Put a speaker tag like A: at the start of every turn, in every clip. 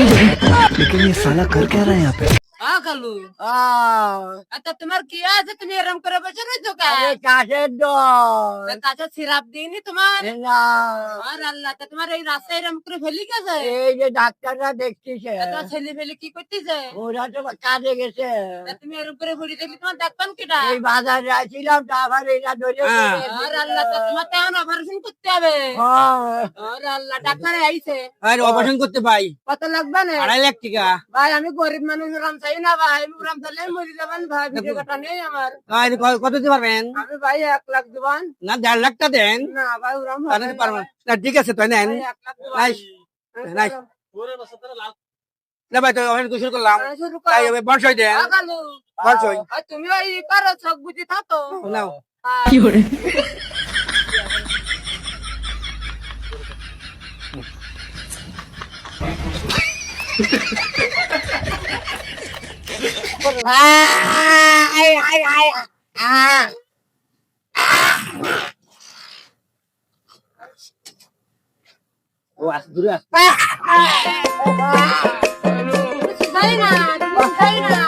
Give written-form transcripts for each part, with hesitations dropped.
A: लेकिन ये साला कर क्या रहा है यहाँ पे?
B: কালু
C: আহ,
B: আচ্ছা তোমার কি আছে তুমি এরম করে বসে রয়েছো
C: আরে কাঠের ডর
B: কাছে সিরাপ দিইনি তোমার
C: না,
B: আর আল্লাহ তা তোমার এই রাস্তায় এরম করে ফেলি গেছে
C: এই যে ডাক্তাররা দেখতেছে
B: তা ছেলে ফেলে কি করতেছে
C: ওরা তো কাজে গেছে।
B: তা তুমি এরম করে ঘুরি দেখলি তোমার ডাক্তার কিটা
C: এই বাজারে আসছিলাম তারপর এরা ধরে
B: আর আল্লাহ তা তোমার তো এখন অপারেশন করতে হবে আর আল্লাহ ডাক্তারে আইছে
D: আর অপারেশন করতে ভাই
B: কত লাগবে না
D: 2.5 লাখ টাকা।
B: ভাই আমি গরিব মানুষ ওরম চাই না ভাই ওরম চাইলে মরে যাবেন ভাই ভিডিও কাটা নেই আমার
D: আর কত দিতে পারবেন?
B: আমি ভাই 1 লাখ দিবান
D: না 1.5 লাখ টাকা দেন।
B: না ভাই ওরম
D: তাহলে পারবেন না, ঠিক আছে তো নেন।
B: 1 লাখ
D: নাইস নাইস না ভাই, তো অপারেশন শুরু করলাম।
B: শুরু
D: তাই
B: করো
D: বর্ষই দেন,
B: কালু
D: বর্ষই
B: আর তুমি ওই করো চোখ বুঝি থাকো
D: নাও। ও আস দূরে আস।
B: তাই না তাই না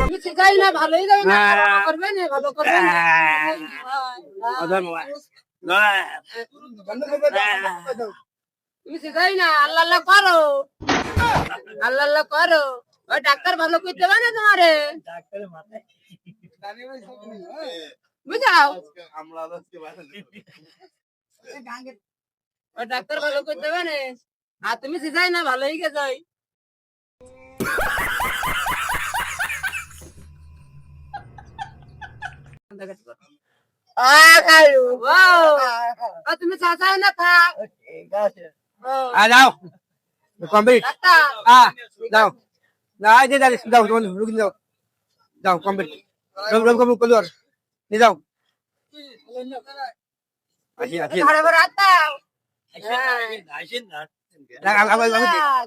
B: তুমি শিখাই না ভালোই যাবে না করবে না ভালো করবে না
D: অধর বাবা।
B: তুমি শিখাই না আল্লাহ আল্লাহ করো আল্লাহ আল্লাহ করো ওই ডাক্তার ভালো করতে পারে না তোমারে বুঝাও ওই ডাক্তার ভালো করতে পারে আর তুমি শিখাই না ভালোই গেছে তুমি চাচাই না থাক
C: ঠিক আছে।
D: আ যাও কমপ্লিট।
B: ডাক্তার
D: আ যাও না, এই যে যাও রুগী যাও, যাও কমপ্লিট। রোগ কম কলর নি যাও। আসি আসি
B: ঘরে ঘরে আত্মাও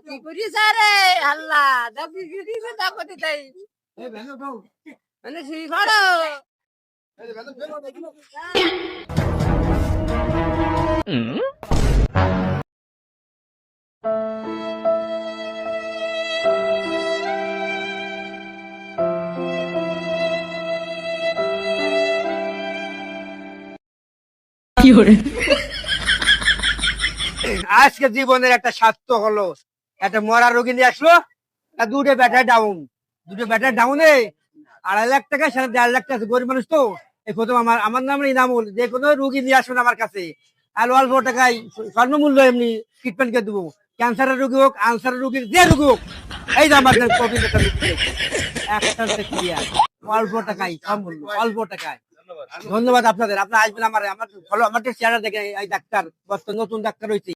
B: কি করিস রে আল্লাহ দেখি কি দিছে দেখো দিতাই মানে শুই ঘড়ো
D: আজকে জীবনের একটা স্বার্থ হলো, একটা মরা রোগী নিয়ে আসলো, আর দুটো ব্যাটারি ডাউন, দুটো ব্যাটারি ডাউনে 2.5 লাখ টাকা, সাড়ে 1.5 লাখ টাকা। গরিব মানুষ তো, এই প্রথম আমার নাম ইনামুল, যে কোনো রুগী নিয়ে আসবেন আমার কাছে, আর অল্প টাকায় স্বর্ণমূল্য এমনি ট্রিটমেন্ট করে দেবো। ক্যান্সারের রোগী হোক, আনসারের রোগী, যে রোগী হোক, এই যে আমার অল্প টাকায় সব মূল্য, অল্প টাকায়। ধন্যবাদ আপনাদের, আপনারা আসবেন আমার আমার চেহারা দেখে। এই ডাক্তার নতুন ডাক্তার হয়েছে।